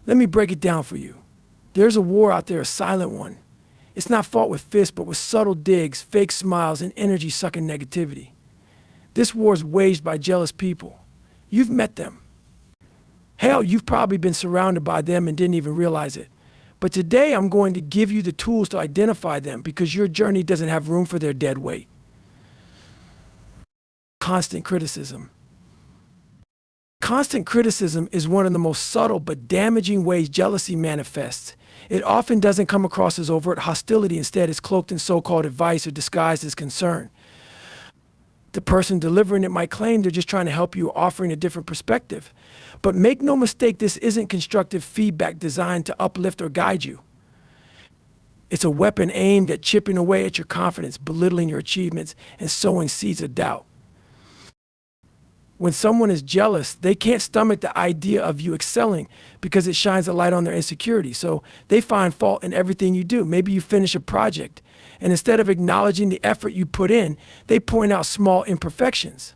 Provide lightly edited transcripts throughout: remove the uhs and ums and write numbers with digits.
Let me break it down for you. There's a war out there, a silent one. It's not fought with fists, but with subtle digs, fake smiles, and energy-sucking negativity. This war is waged by jealous people. You've met them. Hell, you've probably been surrounded by them and didn't even realize it. But today I'm going to give you the tools to identify them because your journey doesn't have room for their dead weight. Constant criticism. Constant criticism is one of the most subtle but damaging ways jealousy manifests. It often doesn't come across as overt hostility. Instead, it's cloaked in so-called advice or disguised as concern. The person delivering it might claim they're just trying to help you, offering a different perspective. But make no mistake, this isn't constructive feedback designed to uplift or guide you. It's a weapon aimed at chipping away at your confidence, belittling your achievements, and sowing seeds of doubt. When someone is jealous, they can't stomach the idea of you excelling because it shines a light on their insecurity. So they find fault in everything you do. Maybe you finish a project, and instead of acknowledging the effort you put in, they point out small imperfections.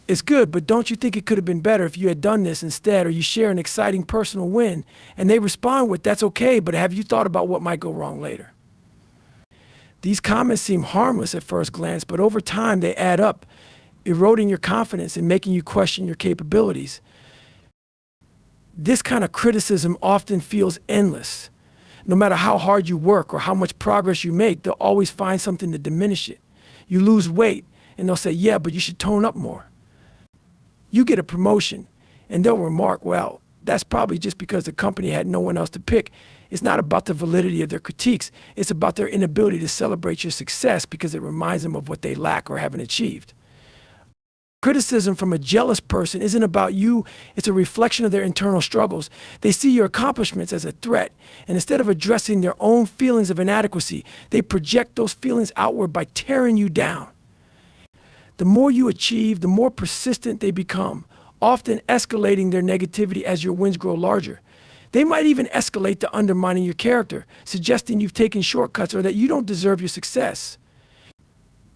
It's good, but don't you think it could have been better if you had done this instead, or you share an exciting personal win, and they respond with, that's okay, but have you thought about what might go wrong later? These comments seem harmless at first glance, but over time they add up, eroding your confidence and making you question your capabilities. This kind of criticism often feels endless. No matter how hard you work or how much progress you make, they'll always find something to diminish it. You lose weight, and they'll say, yeah, but you should tone up more. You get a promotion, and they'll remark, well, that's probably just because the company had no one else to pick. It's not about the validity of their critiques. It's about their inability to celebrate your success because it reminds them of what they lack or haven't achieved. Criticism from a jealous person isn't about you, it's a reflection of their internal struggles. They see your accomplishments as a threat, and instead of addressing their own feelings of inadequacy, they project those feelings outward by tearing you down. The more you achieve, the more persistent they become, often escalating their negativity as your wins grow larger. They might even escalate to undermining your character, suggesting you've taken shortcuts or that you don't deserve your success.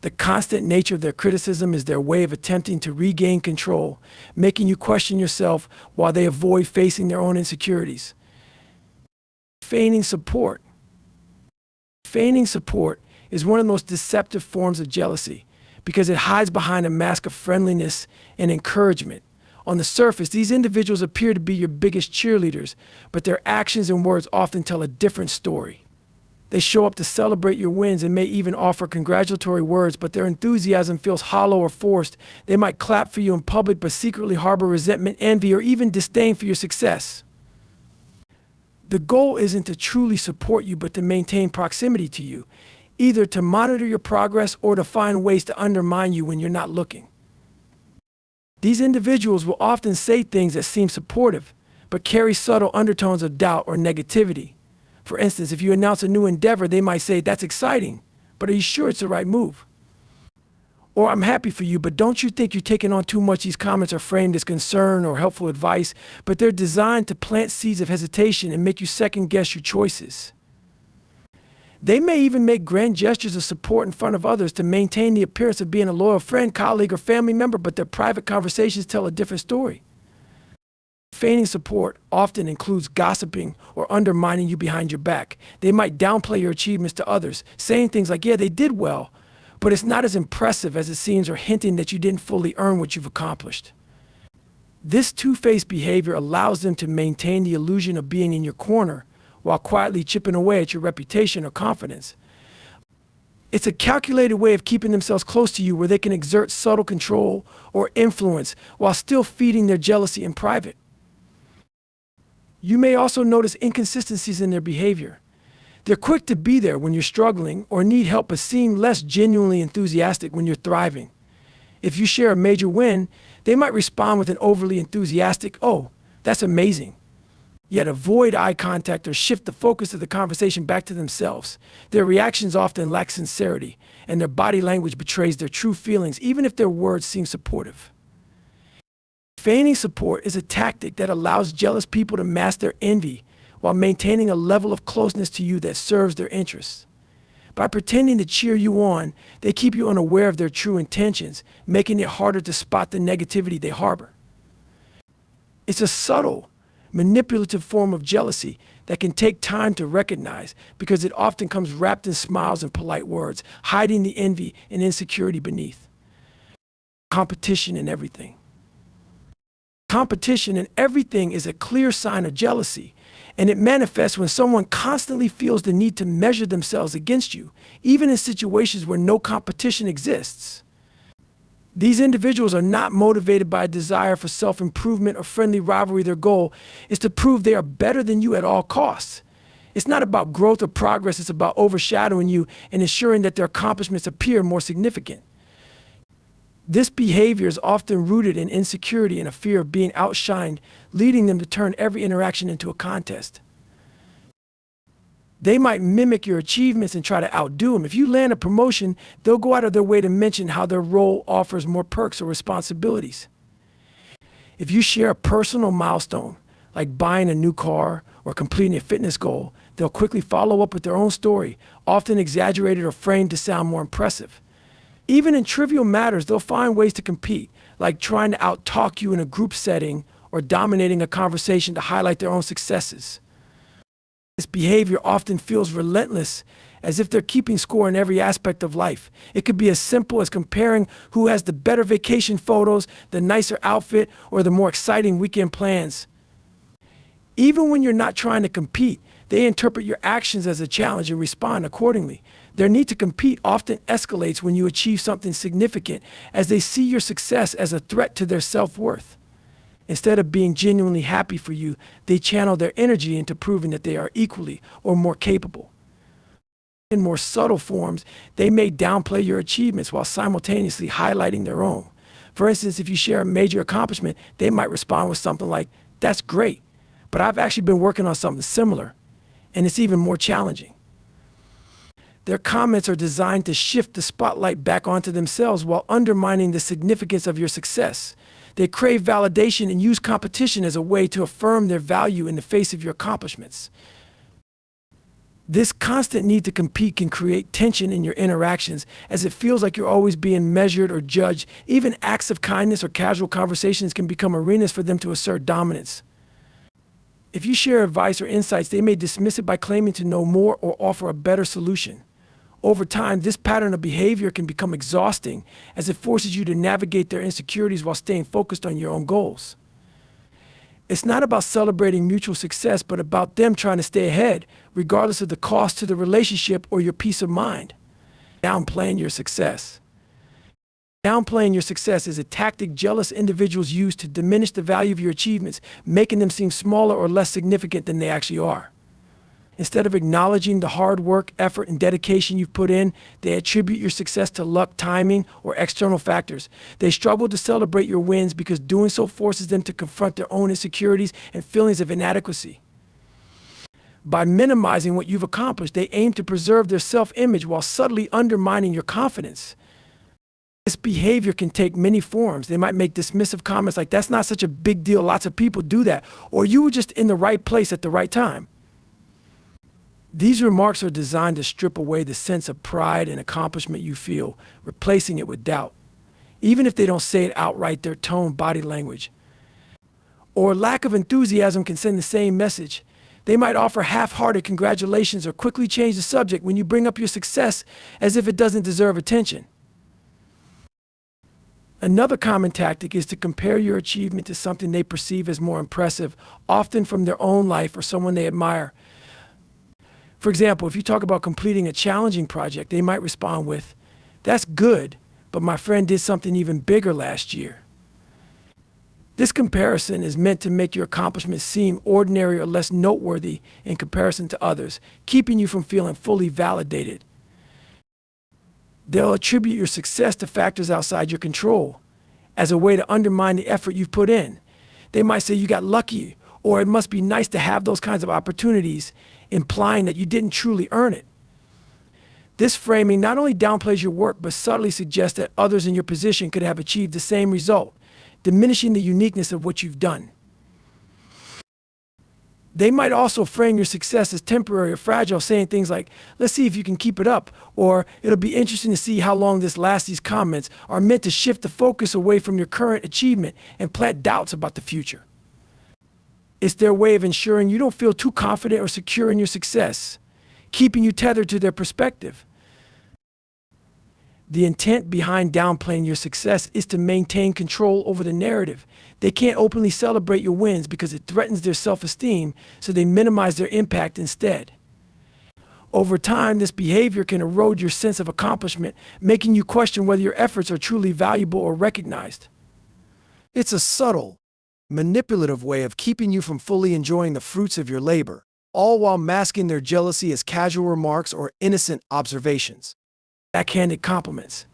The constant nature of their criticism is their way of attempting to regain control, making you question yourself while they avoid facing their own insecurities. Feigning support. Feigning support is one of the most deceptive forms of jealousy because it hides behind a mask of friendliness and encouragement. On the surface, these individuals appear to be your biggest cheerleaders, but their actions and words often tell a different story. They show up to celebrate your wins and may even offer congratulatory words, but their enthusiasm feels hollow or forced. They might clap for you in public, but secretly harbor resentment, envy, or even disdain for your success. The goal isn't to truly support you, but to maintain proximity to you, either to monitor your progress or to find ways to undermine you when you're not looking. These individuals will often say things that seem supportive, but carry subtle undertones of doubt or negativity. For instance, if you announce a new endeavor, they might say, that's exciting, but are you sure it's the right move? Or I'm happy for you, but don't you think you're taking on too much? These comments are framed as concern or helpful advice, but they're designed to plant seeds of hesitation and make you second guess your choices. They may even make grand gestures of support in front of others to maintain the appearance of being a loyal friend, colleague, or family member, but their private conversations tell a different story. Feigning support often includes gossiping or undermining you behind your back. They might downplay your achievements to others, saying things like, yeah, they did well, but it's not as impressive as it seems, or hinting that you didn't fully earn what you've accomplished. This two-faced behavior allows them to maintain the illusion of being in your corner while quietly chipping away at your reputation or confidence. It's a calculated way of keeping themselves close to you where they can exert subtle control or influence while still feeding their jealousy in private. You may also notice inconsistencies in their behavior. They're quick to be there when you're struggling or need help, but seem less genuinely enthusiastic when you're thriving. If you share a major win, they might respond with an overly enthusiastic, oh, that's amazing. Yet avoid eye contact or shift the focus of the conversation back to themselves. Their reactions often lack sincerity, and their body language betrays their true feelings, even if their words seem supportive. Feigning support is a tactic that allows jealous people to mask their envy while maintaining a level of closeness to you that serves their interests. By pretending to cheer you on, they keep you unaware of their true intentions, making it harder to spot the negativity they harbor. It's a subtle manipulative form of jealousy that can take time to recognize because it often comes wrapped in smiles and polite words, hiding the envy and insecurity beneath. Competition in everything. Competition in everything is a clear sign of jealousy, and it manifests when someone constantly feels the need to measure themselves against you, even in situations where no competition exists. These individuals are not motivated by a desire for self-improvement or friendly rivalry. Their goal is to prove they are better than you at all costs. It's not about growth or progress, it's about overshadowing you and ensuring that their accomplishments appear more significant. This behavior is often rooted in insecurity and a fear of being outshined, leading them to turn every interaction into a contest. They might mimic your achievements and try to outdo them. If you land a promotion, they'll go out of their way to mention how their role offers more perks or responsibilities. If you share a personal milestone, like buying a new car or completing a fitness goal, they'll quickly follow up with their own story, often exaggerated or framed to sound more impressive. Even in trivial matters, they'll find ways to compete, like trying to out-talk you in a group setting or dominating a conversation to highlight their own successes. This behavior often feels relentless, as if they're keeping score in every aspect of life. It could be as simple as comparing who has the better vacation photos, the nicer outfit, or the more exciting weekend plans. Even when you're not trying to compete, they interpret your actions as a challenge and respond accordingly. Their need to compete often escalates when you achieve something significant, as they see your success as a threat to their self-worth. Instead of being genuinely happy for you, they channel their energy into proving that they are equally or more capable. In more subtle forms, they may downplay your achievements while simultaneously highlighting their own. For instance, if you share a major accomplishment, they might respond with something like, "That's great, but I've actually been working on something similar, and it's even more challenging." Their comments are designed to shift the spotlight back onto themselves while undermining the significance of your success. They crave validation and use competition as a way to affirm their value in the face of your accomplishments. This constant need to compete can create tension in your interactions, as it feels like you're always being measured or judged. Even acts of kindness or casual conversations can become arenas for them to assert dominance. If you share advice or insights, they may dismiss it by claiming to know more or offer a better solution. Over time, this pattern of behavior can become exhausting, as it forces you to navigate their insecurities while staying focused on your own goals. It's not about celebrating mutual success, but about them trying to stay ahead, regardless of the cost to the relationship or your peace of mind. Downplaying your success. Downplaying your success is a tactic jealous individuals use to diminish the value of your achievements, making them seem smaller or less significant than they actually are. Instead of acknowledging the hard work, effort, and dedication you've put in, they attribute your success to luck, timing, or external factors. They struggle to celebrate your wins because doing so forces them to confront their own insecurities and feelings of inadequacy. By minimizing what you've accomplished, they aim to preserve their self-image while subtly undermining your confidence. This behavior can take many forms. They might make dismissive comments like, "That's not such a big deal, lots of people do that," or "You were just in the right place at the right time." These remarks are designed to strip away the sense of pride and accomplishment you feel, replacing it with doubt. Even if they don't say it outright, their tone, body language, or lack of enthusiasm can send the same message. They might offer half-hearted congratulations or quickly change the subject when you bring up your success as if it doesn't deserve attention. Another common tactic is to compare your achievement to something they perceive as more impressive, often from their own life or someone they admire. For example, if you talk about completing a challenging project, they might respond with, "That's good, but my friend did something even bigger last year." This comparison is meant to make your accomplishments seem ordinary or less noteworthy in comparison to others, keeping you from feeling fully validated. They'll attribute your success to factors outside your control as a way to undermine the effort you've put in. They might say you got lucky, or it must be nice to have those kinds of opportunities, implying that you didn't truly earn it. This framing not only downplays your work, but subtly suggests that others in your position could have achieved the same result, diminishing the uniqueness of what you've done. They might also frame your success as temporary or fragile, saying things like, "Let's see if you can keep it up," or "It'll be interesting to see how long this lasts." These comments are meant to shift the focus away from your current achievement and plant doubts about the future. It's their way of ensuring you don't feel too confident or secure in your success, keeping you tethered to their perspective. The intent behind downplaying your success is to maintain control over the narrative. They can't openly celebrate your wins because it threatens their self-esteem, so they minimize their impact instead. Over time, this behavior can erode your sense of accomplishment, making you question whether your efforts are truly valuable or recognized. It's a subtle, manipulative way of keeping you from fully enjoying the fruits of your labor, all while masking their jealousy as casual remarks or innocent observations. Backhanded compliments.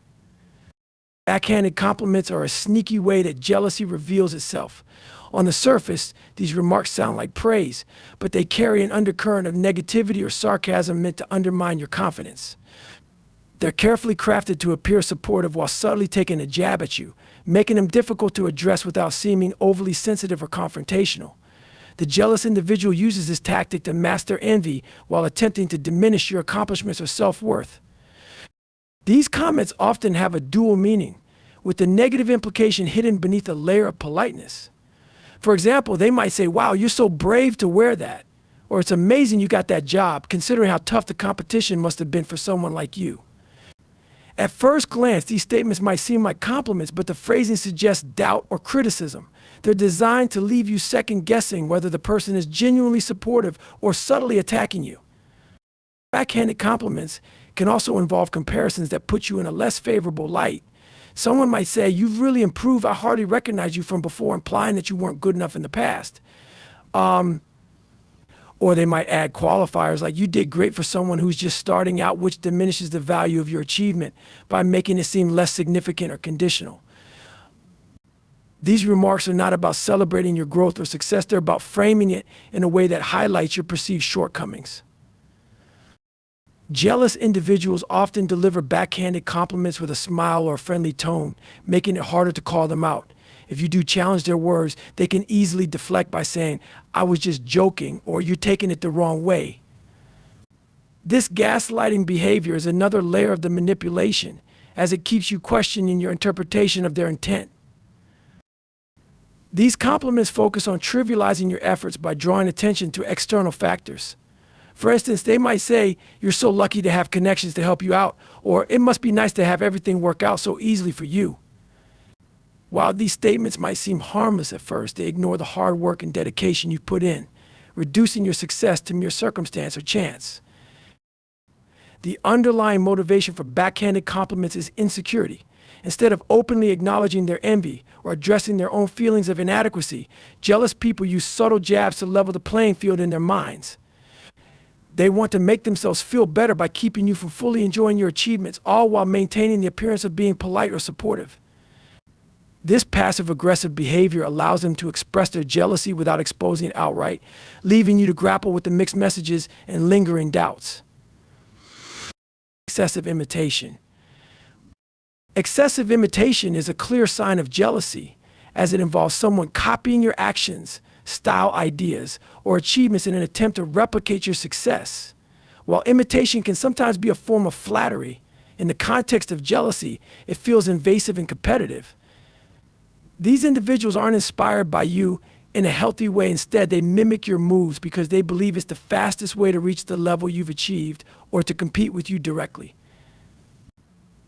Backhanded compliments are a sneaky way that jealousy reveals itself. On the surface, these remarks sound like praise, but they carry an undercurrent of negativity or sarcasm meant to undermine your confidence. They're carefully crafted to appear supportive while subtly taking a jab at you, making them difficult to address without seeming overly sensitive or confrontational. The jealous individual uses this tactic to mask their envy while attempting to diminish your accomplishments or self-worth. These comments often have a dual meaning, with the negative implication hidden beneath a layer of politeness. For example, they might say, "Wow, you're so brave to wear that," or "It's amazing you got that job, considering how tough the competition must have been for someone like you." At first glance, these statements might seem like compliments, but the phrasing suggests doubt or criticism. They're designed to leave you second-guessing whether the person is genuinely supportive or subtly attacking you. Backhanded compliments can also involve comparisons that put you in a less favorable light. Someone might say, "You've really improved. I hardly recognized you from before," implying that you weren't good enough in the past. Or they might add qualifiers like, "You did great for someone who's just starting out," which diminishes the value of your achievement by making it seem less significant or conditional. These remarks are not about celebrating your growth or success. They're about framing it in a way that highlights your perceived shortcomings. Jealous individuals often deliver backhanded compliments with a smile or a friendly tone, making it harder to call them out. If you do challenge their words, they can easily deflect by saying, "I was just joking," or "You're taking it the wrong way." This gaslighting behavior is another layer of the manipulation, as it keeps you questioning your interpretation of their intent. These compliments focus on trivializing your efforts by drawing attention to external factors. For instance, they might say, "You're so lucky to have connections to help you out," or "It must be nice to have everything work out so easily for you." While these statements might seem harmless at first, they ignore the hard work and dedication you've put in, reducing your success to mere circumstance or chance. The underlying motivation for backhanded compliments is insecurity. Instead of openly acknowledging their envy or addressing their own feelings of inadequacy, jealous people use subtle jabs to level the playing field in their minds. They want to make themselves feel better by keeping you from fully enjoying your achievements, all while maintaining the appearance of being polite or supportive. This passive-aggressive behavior allows them to express their jealousy without exposing it outright, leaving you to grapple with the mixed messages and lingering doubts. Excessive imitation. Excessive imitation is a clear sign of jealousy, as it involves someone copying your actions, style, ideas, or achievements in an attempt to replicate your success. While imitation can sometimes be a form of flattery, in the context of jealousy, it feels invasive and competitive. These individuals aren't inspired by you in a healthy way. Instead, they mimic your moves because they believe it's the fastest way to reach the level you've achieved or to compete with you directly.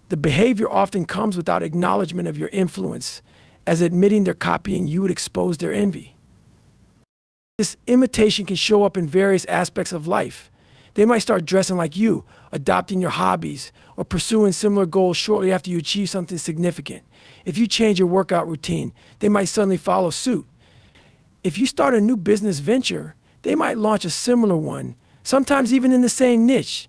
The behavior often comes without acknowledgement of your influence, as admitting they're copying you would expose their envy. This imitation can show up in various aspects of life. They might start dressing like you, adopting your hobbies, or pursuing similar goals shortly after you achieve something significant. If you change your workout routine, they might suddenly follow suit. If you start a new business venture, they might launch a similar one, sometimes even in the same niche.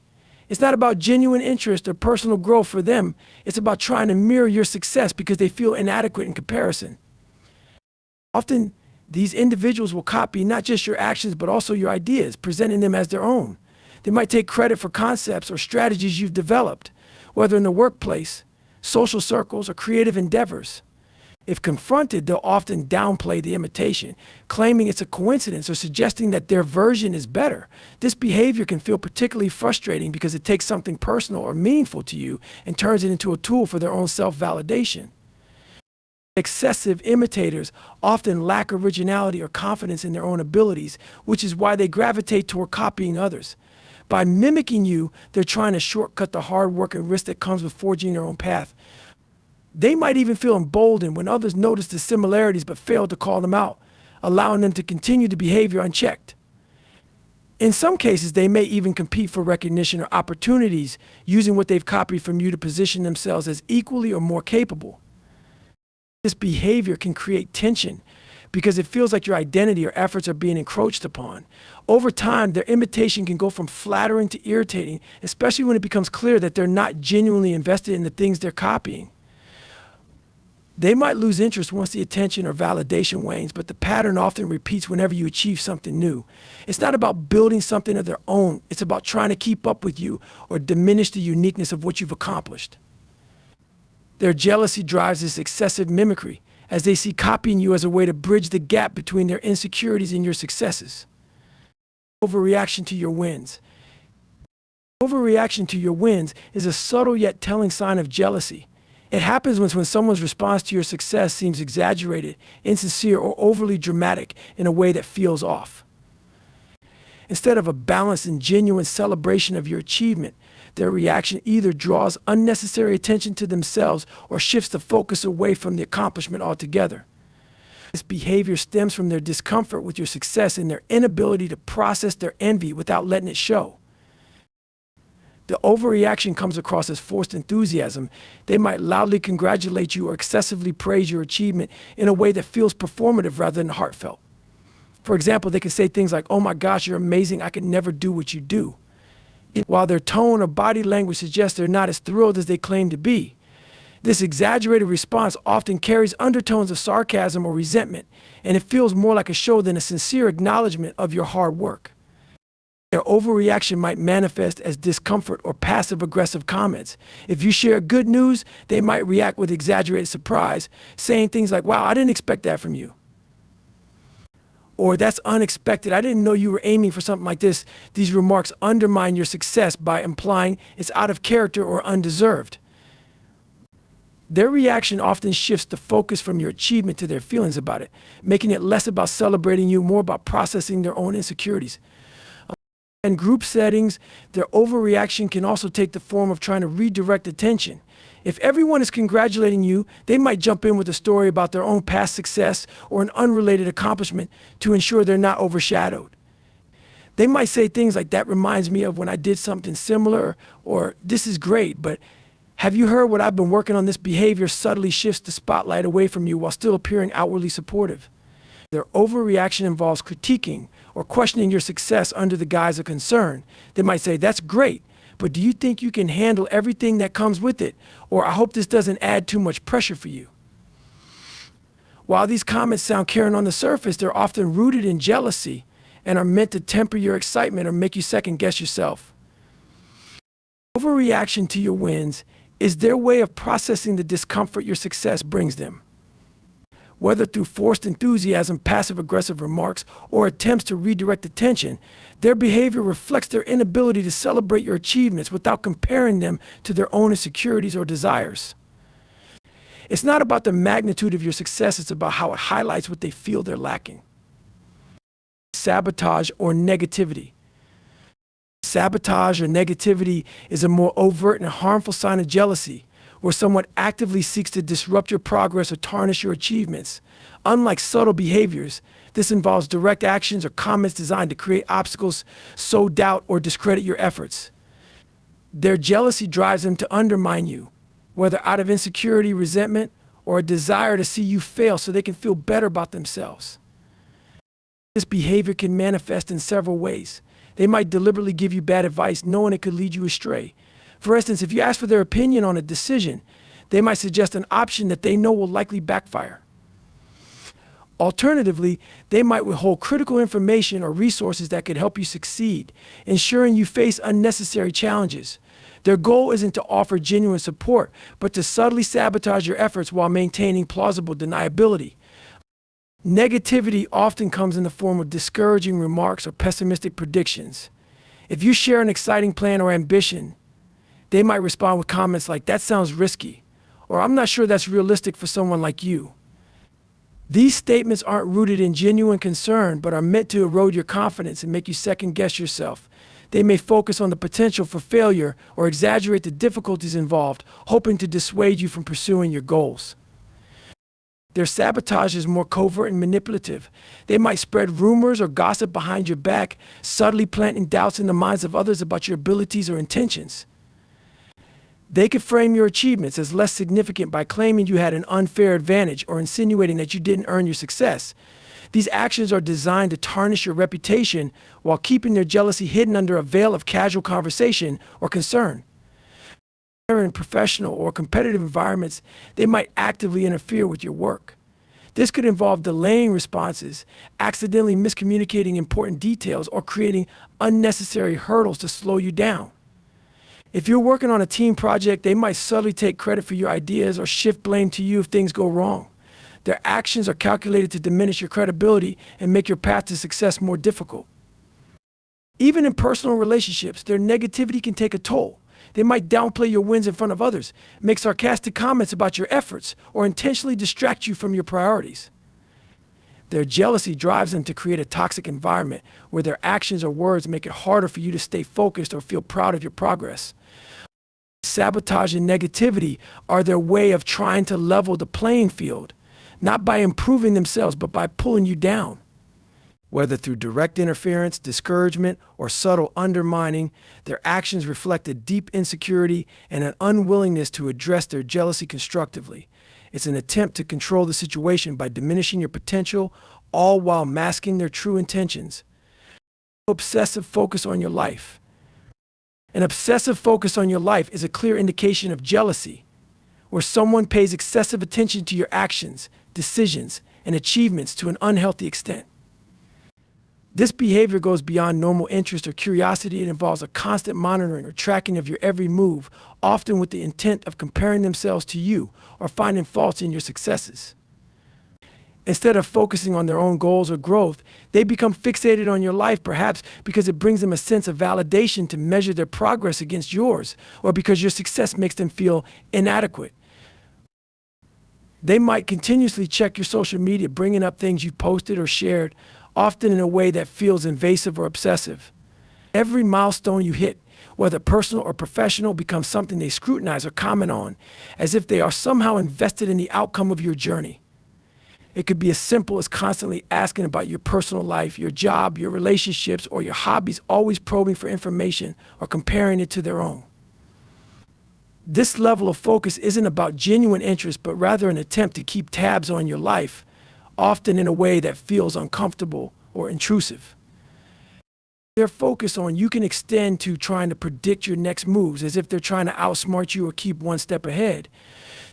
It's not about genuine interest or personal growth for them. It's about trying to mirror your success because they feel inadequate in comparison. Often, these individuals will copy not just your actions, but also your ideas, presenting them as their own. They might take credit for concepts or strategies you've developed, whether in the workplace, social circles, or creative endeavors. If confronted, they'll often downplay the imitation, claiming it's a coincidence or suggesting that their version is better. This behavior can feel particularly frustrating because it takes something personal or meaningful to you and turns it into a tool for their own self-validation. Excessive imitators often lack originality or confidence in their own abilities, which is why they gravitate toward copying others. By mimicking you, they're trying to shortcut the hard work and risk that comes with forging their own path. They might even feel emboldened when others notice the similarities but fail to call them out, allowing them to continue the behavior unchecked. In some cases, they may even compete for recognition or opportunities, using what they've copied from you to position themselves as equally or more capable. This behavior can create tension because it feels like your identity or efforts are being encroached upon. Over time, their imitation can go from flattering to irritating, especially when it becomes clear that they're not genuinely invested in the things they're copying. They might lose interest once the attention or validation wanes, but the pattern often repeats whenever you achieve something new. It's not about building something of their own. It's about trying to keep up with you or diminish the uniqueness of what you've accomplished. Their jealousy drives this excessive mimicry, as they see copying you as a way to bridge the gap between their insecurities and your successes. Overreaction to your wins. Overreaction to your wins is a subtle yet telling sign of jealousy. It happens when someone's response to your success seems exaggerated, insincere, or overly dramatic in a way that feels off. Instead of a balanced and genuine celebration of your achievement, their reaction either draws unnecessary attention to themselves or shifts the focus away from the accomplishment altogether. This behavior stems from their discomfort with your success and their inability to process their envy without letting it show. The overreaction comes across as forced enthusiasm. They might loudly congratulate you or excessively praise your achievement in a way that feels performative rather than heartfelt. For example, they can say things like, "Oh my gosh, you're amazing, I could never do what you do," while their tone or body language suggests they're not as thrilled as they claim to be. This exaggerated response often carries undertones of sarcasm or resentment, and it feels more like a show than a sincere acknowledgement of your hard work. Their overreaction might manifest as discomfort or passive-aggressive comments. If you share good news, they might react with exaggerated surprise, saying things like, "Wow, I didn't expect that from you." Or, "That's unexpected. I didn't know you were aiming for something like this." These remarks undermine your success by implying it's out of character or undeserved. Their reaction often shifts the focus from your achievement to their feelings about it, making it less about celebrating you, more about processing their own insecurities. In group settings, their overreaction can also take the form of trying to redirect attention. If everyone is congratulating you, they might jump in with a story about their own past success or an unrelated accomplishment to ensure they're not overshadowed. They might say things like, "That reminds me of when I did something similar," or "This is great, but have you heard what I've been working on?" This behavior subtly shifts the spotlight away from you while still appearing outwardly supportive. Their overreaction involves critiquing or questioning your success under the guise of concern. They might say, "That's great, but do you think you can handle everything that comes with it?" Or, "I hope this doesn't add too much pressure for you." While these comments sound caring on the surface, they're often rooted in jealousy and are meant to temper your excitement or make you second guess yourself. Overreaction to your wins is their way of processing the discomfort your success brings them. Whether through forced enthusiasm, passive-aggressive remarks, or attempts to redirect attention, their behavior reflects their inability to celebrate your achievements without comparing them to their own insecurities or desires. It's not about the magnitude of your success, it's about how it highlights what they feel they're lacking. Sabotage or negativity. Sabotage or negativity is a more overt and harmful sign of jealousy, where someone actively seeks to disrupt your progress or tarnish your achievements. Unlike subtle behaviors, this involves direct actions or comments designed to create obstacles, sow doubt, or discredit your efforts. Their jealousy drives them to undermine you, whether out of insecurity, resentment, or a desire to see you fail so they can feel better about themselves. This behavior can manifest in several ways. They might deliberately give you bad advice, knowing it could lead you astray. For instance, if you ask for their opinion on a decision, they might suggest an option that they know will likely backfire. Alternatively, they might withhold critical information or resources that could help you succeed, ensuring you face unnecessary challenges. Their goal isn't to offer genuine support, but to subtly sabotage your efforts while maintaining plausible deniability. Negativity often comes in the form of discouraging remarks or pessimistic predictions. If you share an exciting plan or ambition, they might respond with comments like, "That sounds risky," or "I'm not sure that's realistic for someone like you." These statements aren't rooted in genuine concern, but are meant to erode your confidence and make you second-guess yourself. They may focus on the potential for failure or exaggerate the difficulties involved, hoping to dissuade you from pursuing your goals. Their sabotage is more covert and manipulative. They might spread rumors or gossip behind your back, subtly planting doubts in the minds of others about your abilities or intentions. They could frame your achievements as less significant by claiming you had an unfair advantage or insinuating that you didn't earn your success. These actions are designed to tarnish your reputation while keeping their jealousy hidden under a veil of casual conversation or concern. In professional or competitive environments, they might actively interfere with your work. This could involve delaying responses, accidentally miscommunicating important details, or creating unnecessary hurdles to slow you down. If you're working on a team project, they might subtly take credit for your ideas or shift blame to you if things go wrong. Their actions are calculated to diminish your credibility and make your path to success more difficult. Even in personal relationships, their negativity can take a toll. They might downplay your wins in front of others, make sarcastic comments about your efforts, or intentionally distract you from your priorities. Their jealousy drives them to create a toxic environment where their actions or words make it harder for you to stay focused or feel proud of your progress. Sabotage and negativity are their way of trying to level the playing field, not by improving themselves, but by pulling you down. Whether through direct interference, discouragement, or subtle undermining, their actions reflect a deep insecurity and an unwillingness to address their jealousy constructively. It's an attempt to control the situation by diminishing your potential, all while masking their true intentions. Obsessive focus on your life. An obsessive focus on your life is a clear indication of jealousy, where someone pays excessive attention to your actions, decisions, and achievements to an unhealthy extent. This behavior goes beyond normal interest or curiosity. It involves a constant monitoring or tracking of your every move, often with the intent of comparing themselves to you or finding faults in your successes. Instead of focusing on their own goals or growth, they become fixated on your life, perhaps because it brings them a sense of validation to measure their progress against yours, or because your success makes them feel inadequate. They might continuously check your social media, bringing up things you've posted or shared, often in a way that feels invasive or obsessive. Every milestone you hit, whether personal or professional, becomes something they scrutinize or comment on, as if they are somehow invested in the outcome of your journey. It could be as simple as constantly asking about your personal life, your job, your relationships, or your hobbies, always probing for information or comparing it to their own. This level of focus isn't about genuine interest, but rather an attempt to keep tabs on your life, often in a way that feels uncomfortable or intrusive. Their focus on you can extend to trying to predict your next moves, as if they're trying to outsmart you or keep one step ahead.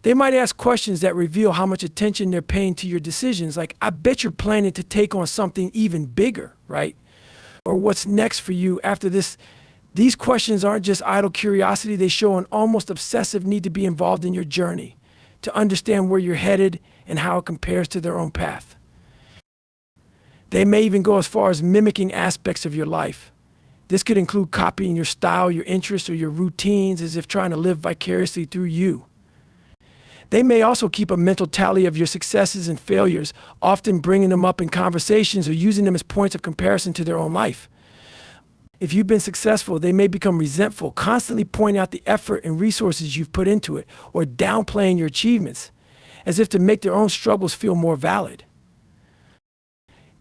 They might ask questions that reveal how much attention they're paying to your decisions, like, I bet you're planning to take on something even bigger, right? Or what's next for you after this? These questions aren't just idle curiosity. They show an almost obsessive need to be involved in your journey, to understand where you're headed and how it compares to their own path. They may even go as far as mimicking aspects of your life. This could include copying your style, your interests, or your routines, as if trying to live vicariously through you. They may also keep a mental tally of your successes and failures, often bringing them up in conversations or using them as points of comparison to their own life. If you've been successful, they may become resentful, constantly pointing out the effort and resources you've put into it, or downplaying your achievements, as if to make their own struggles feel more valid.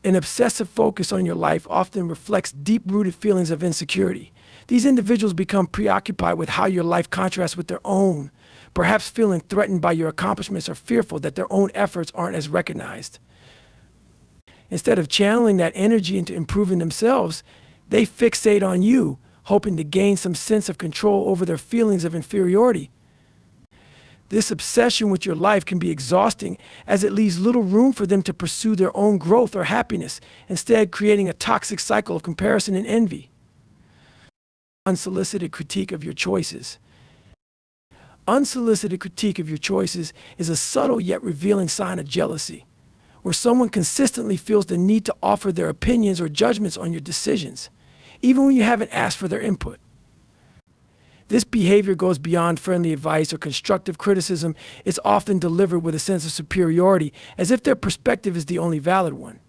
An obsessive focus on your life often reflects deep-rooted feelings of insecurity. These individuals become preoccupied with how your life contrasts with their own, perhaps feeling threatened by your accomplishments or fearful that their own efforts aren't as recognized. Instead of channeling that energy into improving themselves, they fixate on you, hoping to gain some sense of control over their feelings of inferiority. This obsession with your life can be exhausting, as it leaves little room for them to pursue their own growth or happiness, instead creating a toxic cycle of comparison and envy. Unsolicited critique of your choices. Unsolicited critique of your choices is a subtle yet revealing sign of jealousy, where someone consistently feels the need to offer their opinions or judgments on your decisions, even when you haven't asked for their input. This behavior goes beyond friendly advice or constructive criticism. It's often delivered with a sense of superiority, as if their perspective is the only valid one.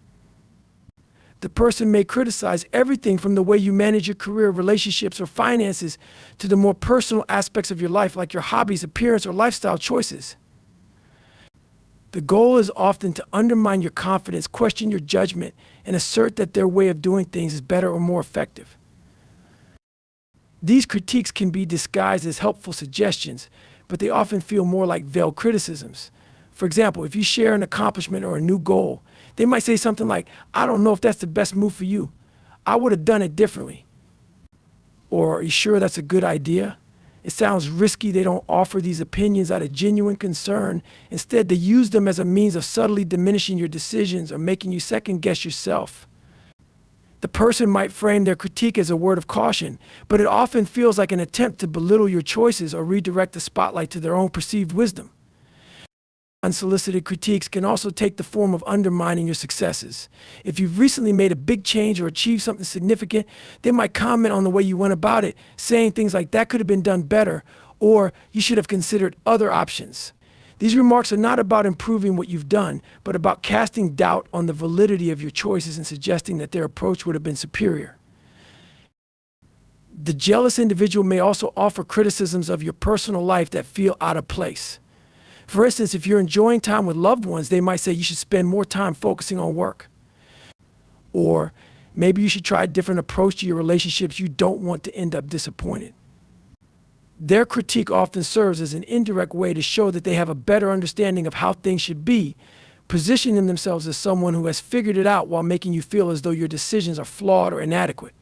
The person may criticize everything from the way you manage your career, relationships, or finances to the more personal aspects of your life, like your hobbies, appearance, or lifestyle choices. The goal is often to undermine your confidence, question your judgment, and assert that their way of doing things is better or more effective. These critiques can be disguised as helpful suggestions, but they often feel more like veiled criticisms. For example, if you share an accomplishment or a new goal, they might say something like, "I don't know if that's the best move for you. I would have done it differently." Or, "Are you sure that's a good idea?" It sounds risky. They don't offer these opinions out of genuine concern. Instead, they use them as a means of subtly diminishing your decisions or making you second guess yourself. The person might frame their critique as a word of caution, but it often feels like an attempt to belittle your choices or redirect the spotlight to their own perceived wisdom. Unsolicited critiques can also take the form of undermining your successes. If you've recently made a big change or achieved something significant, they might comment on the way you went about it, saying things like, "That could have been done better," or "You should have considered other options." These remarks are not about improving what you've done, but about casting doubt on the validity of your choices and suggesting that their approach would have been superior. The jealous individual may also offer criticisms of your personal life that feel out of place. For instance, if you're enjoying time with loved ones, they might say you should spend more time focusing on work. Or maybe you should try a different approach to your relationships. You don't want to end up disappointed. Their critique often serves as an indirect way to show that they have a better understanding of how things should be, positioning themselves as someone who has figured it out while making you feel as though your decisions are flawed or inadequate.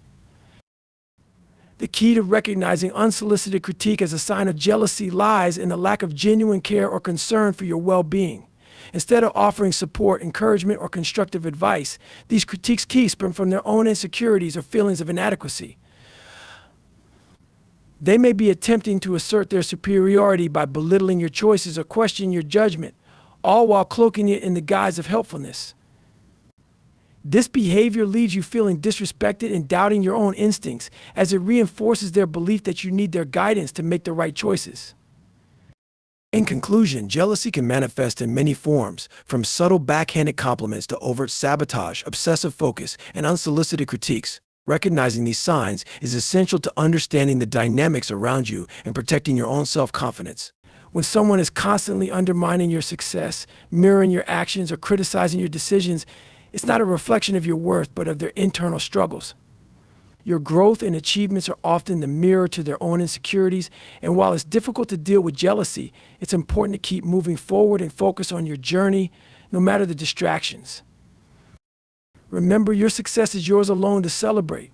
The key to recognizing unsolicited critique as a sign of jealousy lies in the lack of genuine care or concern for your well-being. Instead of offering support, encouragement, or constructive advice, these critiques spring from their own insecurities or feelings of inadequacy. They may be attempting to assert their superiority by belittling your choices or questioning your judgment, all while cloaking it in the guise of helpfulness. This behavior leaves you feeling disrespected and doubting your own instincts, as it reinforces their belief that you need their guidance to make the right choices. In conclusion, jealousy can manifest in many forms, from subtle backhanded compliments to overt sabotage, obsessive focus, and unsolicited critiques. Recognizing these signs is essential to understanding the dynamics around you and protecting your own self-confidence. When someone is constantly undermining your success, mirroring your actions, or criticizing your decisions, it's not a reflection of your worth, but of their internal struggles. Your growth and achievements are often the mirror to their own insecurities, and while it's difficult to deal with jealousy, it's important to keep moving forward and focus on your journey, no matter the distractions. Remember, your success is yours alone to celebrate.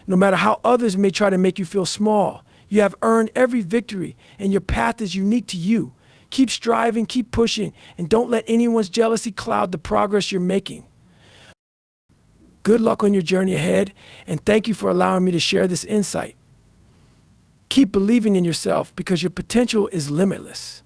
No matter how others may try to make you feel small, you have earned every victory, and your path is unique to you. Keep striving, keep pushing, and don't let anyone's jealousy cloud the progress you're making. Good luck on your journey ahead, and thank you for allowing me to share this insight. Keep believing in yourself because your potential is limitless.